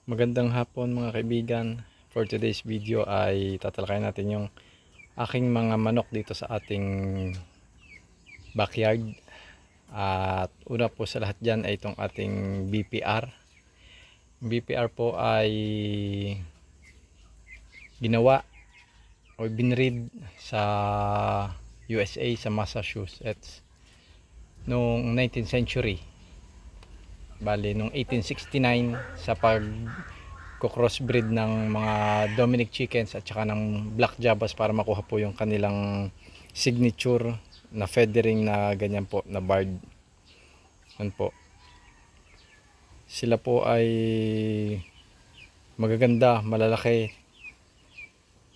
Magandang hapon mga kaibigan. For today's video ay tatalakayin natin yung aking mga manok dito sa ating backyard. At una po sa lahat dyan ay itong ating BPR. BPR po ay ginawa o binreed sa USA, sa Massachusetts noong 19th century. Bali, noong 1869 sa crossbreed ng mga Dominic chickens at saka ng Black Jabas para makuha po yung kanilang signature na feathering na ganyan po na barred. Yan po. Sila po ay magaganda, malalaki.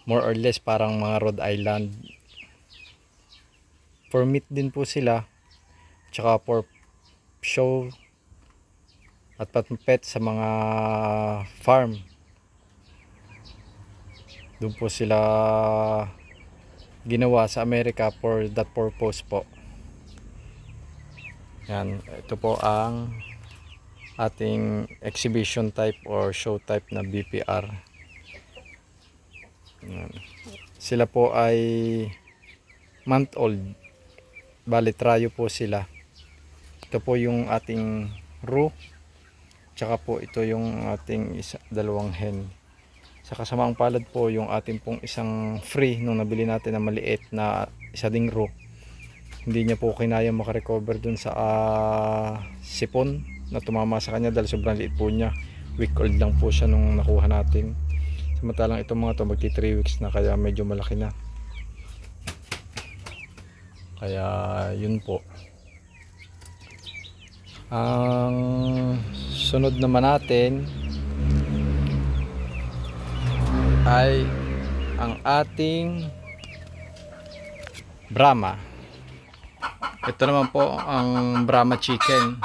More or less parang mga Rhode Island. For meat din po sila. Tsaka for show at pet sa mga farm. Doon po sila ginawa sa Amerika for that purpose po. Yan, ito po ang ating exhibition type or show type na BPR. Yan. Sila po ay month old. Bali, trayo po sila. Ito po yung ating roux. Tsaka po ito yung ating dalawang hen. Sa kasamaang palad po yung ating pong isang free nung nabili natin na maliit na isa ding roux. Hindi niya po kinaya makarecover dun sa sipon na tumama sa kanya dahil sobrang liit po niya. Week old lang po siya nung nakuha natin. Samantalang itong mga to magti 3 weeks na kaya medyo malaki na. Kaya yun po. Ang sunod naman natin ay ang ating Brahma. Ito naman po ang Brahma chicken.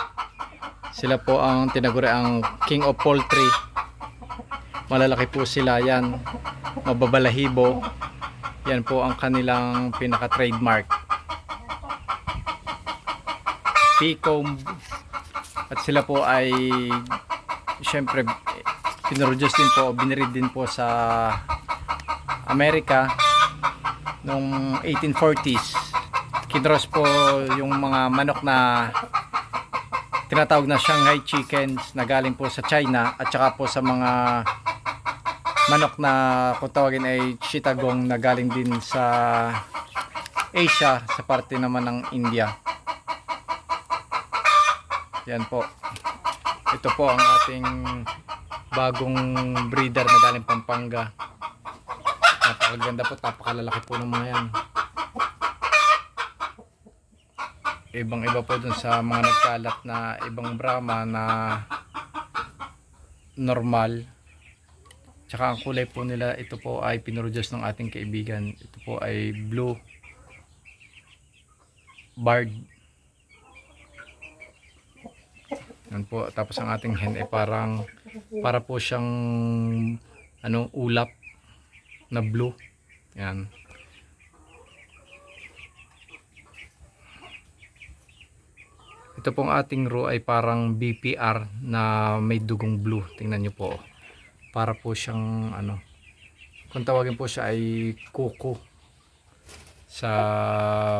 Sila po ang tinaguri ang King of Poultry. Malalaki po sila yan. Mababalahibo. Yan po ang kanilang pinaka trademark. Pecomb. At sila po ay syempre pinroduce din po, binreed din po sa Amerika noong 1840s. Kinross po yung mga manok na tinatawag na Shanghai chickens na galing po sa China at saka po sa mga manok na kung tawagin ay Chittagong na galing din sa Asia, sa parte naman ng India. Yan po. Ito po ang ating bagong breeder na galing Pampanga. Napakaganda po, napakalalaki po ng mga yan. Ibang iba po dun sa mga nagkalat na ibang Brahma na normal. Tsaka ang kulay po nila, ito po ay pinroduce ng ating kaibigan. Ito po ay blue barred. Yan po. Tapos ang ating hen ay para po siyang ulap na blue. Yan. Ito pong ating roux ay parang BPR na may dugong blue. Tingnan nyo po. Para po siyang kung tawagin po siya ay kuko sa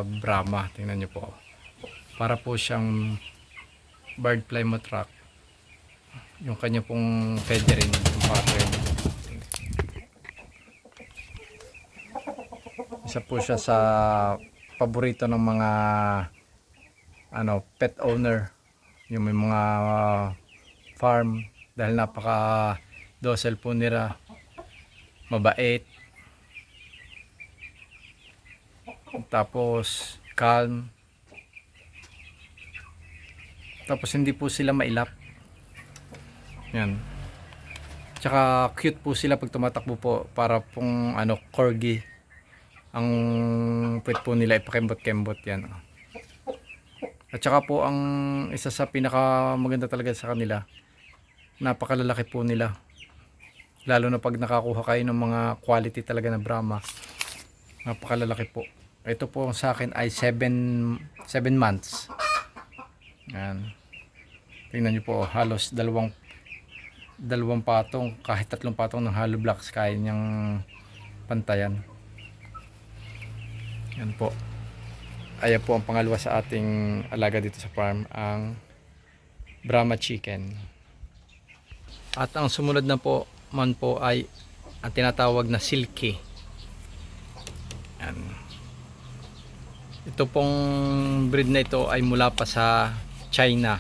Brahma. Tingnan nyo po. Para po siyang bird plymouth rock. Yung kanya pong feathering, yung pattern. Isa po siya sa paborito ng mga pet owner, yung may mga farm, dahil napaka docile po nila, mabait, tapos calm, tapos hindi po sila mailap. Yan. Tsaka cute po sila pag tumatakbo po, para pong corgi. Ang pet po nila ipakembot-kembot yan. At saka po ang isa sa pinaka maganda talaga sa kanila, napakalalaki po nila. Lalo na pag nakakuha kayo ng mga quality talaga na Brahma. Napakalalaki po. Ito po sa akin ay 7 months. Yan. Tingnan nyo po, halos 2 patong, kahit 3 patong ng hollow blocks kaya niyang pantayan. Yan po. Ayan po ang pangalawa sa ating alaga dito sa farm, ang Brahma chicken. At ang sumunod na po man po ay ang tinatawag na silky. Yan. Ito pong breed na ito ay mula pa sa China.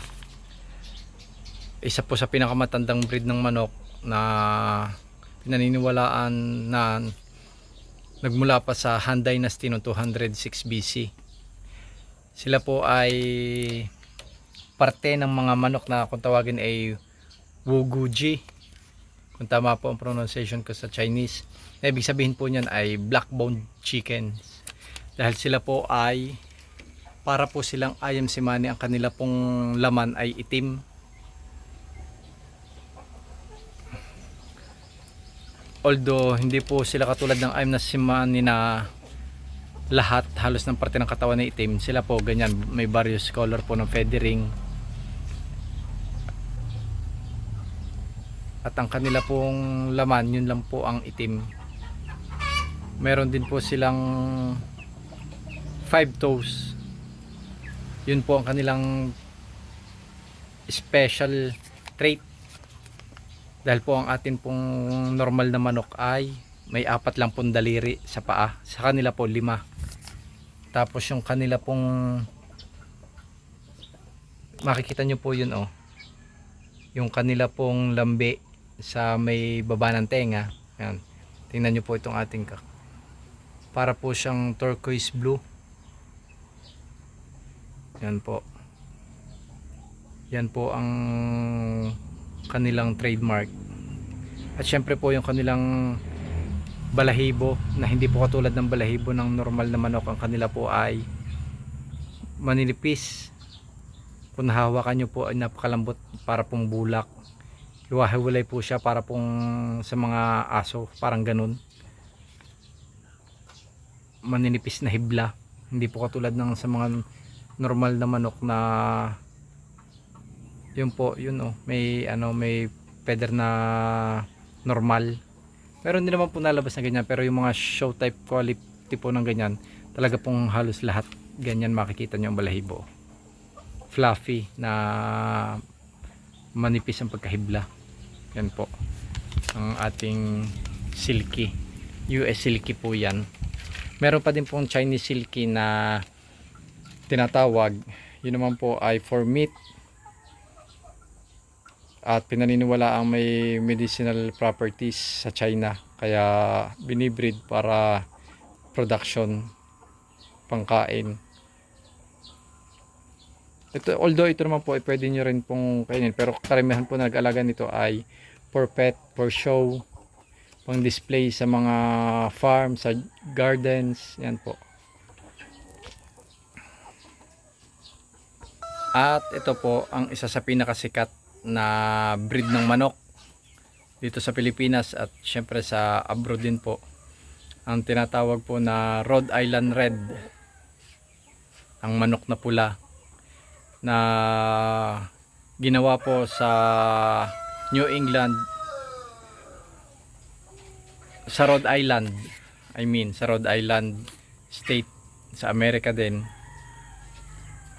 Isa po sa pinakamatandang breed ng manok na pinaniniwalaan na nagmula pa sa Han Dynasty noong 206 BC. Sila po ay parte ng mga manok na kung tawagin ay Wuguji, kung tama po ang pronunciation ko sa Chinese. Na ibig sabihin po niyan ay black-boned chickens. Dahil sila po ay para po silang ayam simani, ang kanila pong laman ay itim. Although hindi po sila katulad ng ayam na simani na lahat halos ng parte ng katawan na itim, sila po ganyan, may various color po ng feathering. At ang kanila pong laman, yun lang po ang itim. Meron din po silang 5 toes. Yun po ang kanilang special trait. Dahil po ang atin pong normal na manok ay may 4 lang pong daliri sa paa. Sa kanila po 5. Tapos yung kanila pong makikita nyo po yun, oh. Yung kanila pong lambi sa may baba ng tenga. Ayan. Tingnan nyo po itong ating para po siyang turquoise blue. Yan po. Yan po ang kanilang trademark. At syempre po yung kanilang balahibo na hindi po katulad ng balahibo ng normal na manok. Ang kanila po ay maninipis. Kung nahawakan nyo po ay napakalambot, para pong bulak. Hiwa-hiwalay po siya para pong sa mga aso, parang ganun. Maninipis na hibla. Hindi po katulad ng sa mga normal na manok na yun po, yun, oh, may may feather na normal. Meron din naman po nalabas na ganyan, pero yung mga show type quality po ng ganyan, talaga pong halos lahat ganyan makikita nyo ang balahibo. Fluffy na manipis ang pagkahibla. Yan po ang ating silky. US silky po yan. Meron pa din pong Chinese silky na tinatawag. Yun naman po ay for meat. At pinaniniwala ang may medicinal properties sa China. Kaya binibreed para production, pangkain. Ito, although ito naman po ay pwede nyo rin pong kainin, pero karamihan po na nag-alaga nito ay for pet, for show, pang display sa mga farm, sa gardens. Yan po. At ito po ang isa sa pinakasikat na breed ng manok dito sa Pilipinas at syempre sa abroad din po, ang tinatawag po na Rhode Island Red, ang manok na pula na ginawa po sa New England, sa Rhode Island, sa Rhode Island State sa Amerika din,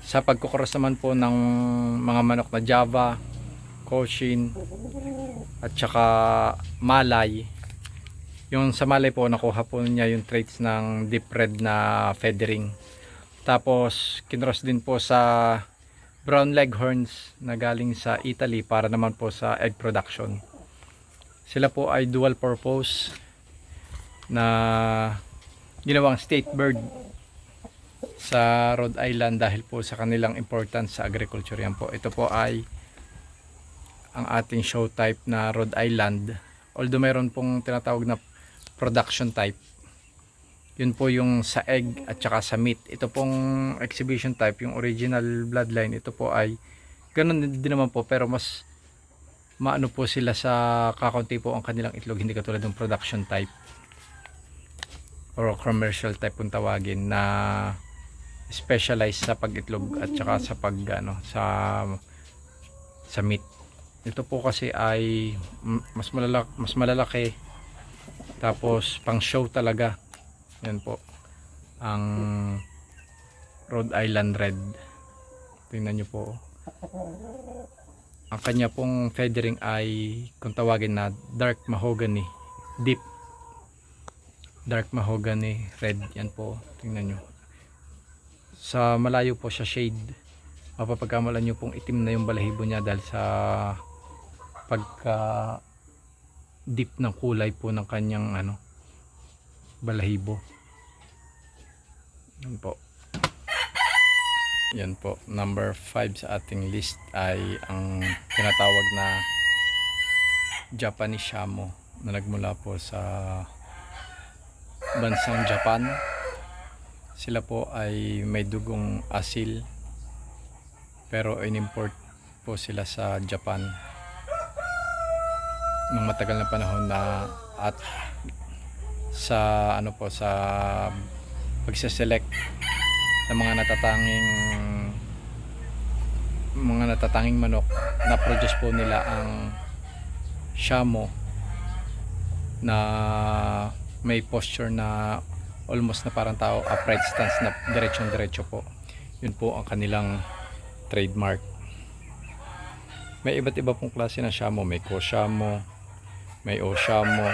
sa pagkukuros naman po ng mga manok na Java, Cochin at saka Malay. Yung sa Malay po, nakuha po niya yung traits ng deep red na feathering. Tapos kinross din po sa Brown Leghorns na galing sa Italy para naman po sa egg production. Sila po ay dual purpose na ginawang state bird sa Rhode Island dahil po sa kanilang importance sa agriculture. Yan po. Ito po ay ang ating show type na Rhode Island. Although mayroon pong tinatawag na production type. Yun po yung sa egg at saka sa meat. Ito pong exhibition type, yung original bloodline, ito po ay ganun din naman po, pero mas maano po sila sa kakaunti po ang kanilang itlog, hindi katulad ng production type or commercial type kung tawagin, na specialized sa pag-itlog at saka sa pag sa meat. Ito po kasi ay mas malalaki, tapos pang show talaga. Yan po ang Rhode Island Red. Tingnan nyo po. Ang kanya pong feathering ay kung tawagin na dark mahogany, deep dark mahogany red. Yan po, tingnan nyo. Sa malayo po siya shade, mapapagkamalan nyo pong itim na yung balahibo niya dahil sa pagka deep ng kulay po ng kanyang balahibo. Yan po. Yan po, number 5 sa ating list ay ang tinatawag na Japanese Shamo na nagmula po sa bansang Japan. Sila po ay may dugong asil, pero in-import po sila sa Japan ng matagal na panahon na, at sa sa pagse-select ng mga natatanging manok, na produce po nila ang Shamo na may posture na almost na parang tao, upright stance na diretsong-diretso po. Yun po ang kanilang trademark. May iba't iba pong klase ng Shamo. May Co-Shamo, may O-Shamo,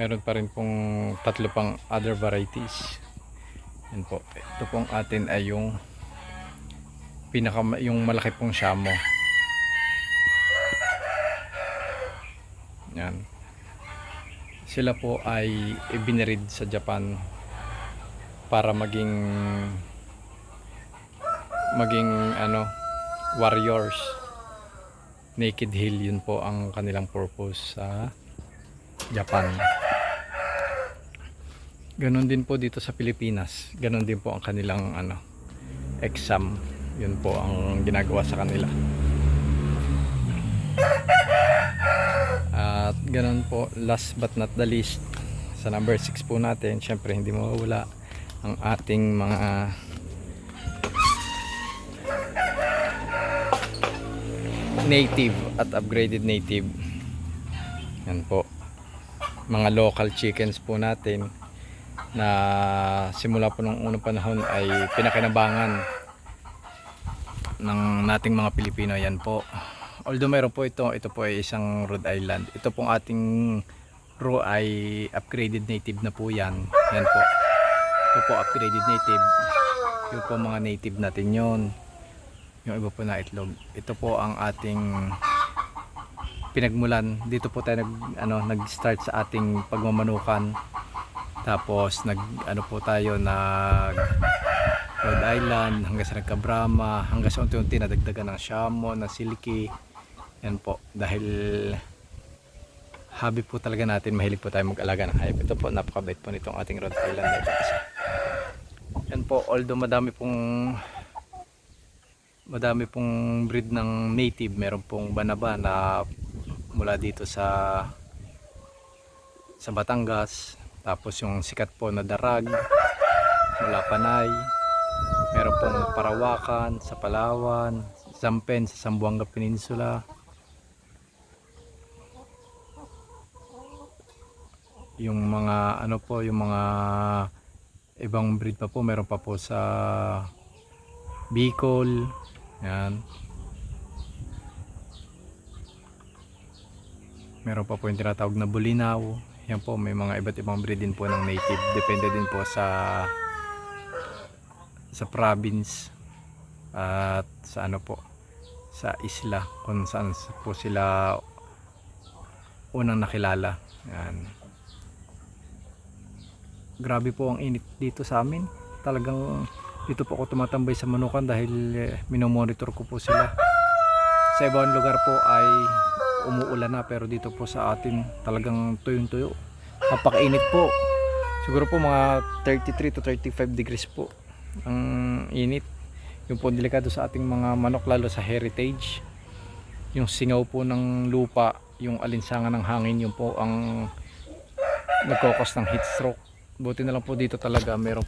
meron pa rin pong 3 pang other varieties. Yan po. Ito pong atin ay yung yung malaki pong Shamo. Yan. Sila po ay ibinirid sa Japan para maging warriors. Naked Hill, yun po ang kanilang purpose sa Japan. Ganon din po dito sa Pilipinas. Ganon din po ang kanilang exam. Yun po ang ginagawa sa kanila. At ganon po, last but not the least, sa number 6 po natin, syempre hindi mawawala ang ating mga native at upgraded native. Yan po, mga local chickens po natin na simula po nung unang panahon ay pinakinabangan ng nating mga Pilipino. Yan po. Although meron po ito po ay isang Rhode Island. Ito pong ating row ay upgraded native na po yan. Yan po. Ito po upgraded native. Yung po mga native natin yon. Yung iba po na itlog. Ito po ang ating pinagmulan. Dito po tayo nag-start sa ating pagmamanukan. Tapos po tayo Rhode Island hanggang sa nagka-Brahma, hanggang sa unti-unti nadagdagan ng Shamo, na Silky. Yan po, dahil hobby po talaga natin, mahilig po tayo mag-alaga ng hayop. Ito po, napakabait po nitong ating Rhode Island na ito kasi. Yan po, although madami pong breed ng native, meron pong Banaba na mula dito sa Batangas, tapos yung sikat po na Darag mula Panay, meron pong Parawakan sa Palawan, Zampen sa Zamboanga Peninsula, yung mga yung mga ibang breed pa po, meron pa po sa Bicol. Yan, meron pa po yung tinatawag na Bulinaw. Yan po, may mga iba't ibang breed din po ng native, depende din po sa province at sa sa isla kung saan po sila unang nakilala. Yan. Grabe po ang init dito sa amin. Talagang dito po ako tumatambay sa manukan dahil minomonitor ko po sila. Sa ibang lugar po ay umuulan na, pero dito po sa atin talagang tuyong-tuyo. Napakainit po. Siguro po mga 33 to 35 degrees po ang init. Yung po delikado sa ating mga manok, lalo sa heritage. Yung singaw po ng lupa, yung alinsangan ng hangin, yun po ang nagkokos ng heat stroke. Buti na lang po dito talaga meron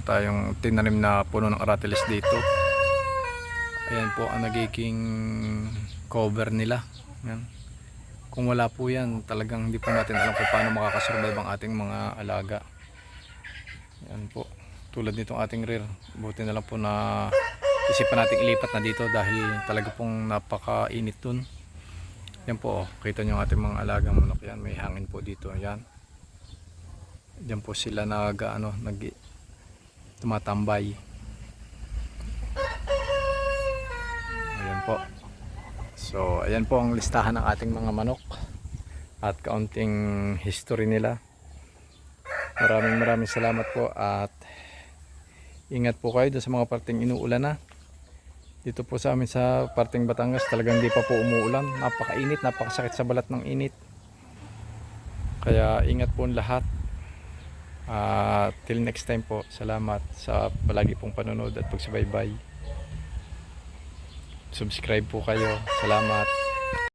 tayong tinanim na puno ng aratilis dito. Ayan po ang nagiging cover nila. Yan. Kung wala po yan, talagang hindi po natin alam kung paano makakasurvive ang ating mga alaga. Yan po. Tulad nitong ating rear. Buti na lang po na isipan natin ilipat na dito dahil talaga pong napakainit dun. Yan po, oh. Kita nyo ang ating mga alagang manok yan. May hangin po dito. Yan. Diyan po sila tumatambay. Ayan po. So, ayan po ang listahan ng ating mga manok at kaunting history nila. Maraming salamat po at ingat po kayo sa mga parteng inuulan na. Dito po sa amin sa parteng Batangas talagang hindi pa po umuulan. Napakainit, napakasakit sa balat ng init. Kaya ingat po ang lahat. Till next time po, salamat sa palagi pong panonood at pagsubaybay. Subscribe po kayo. Salamat.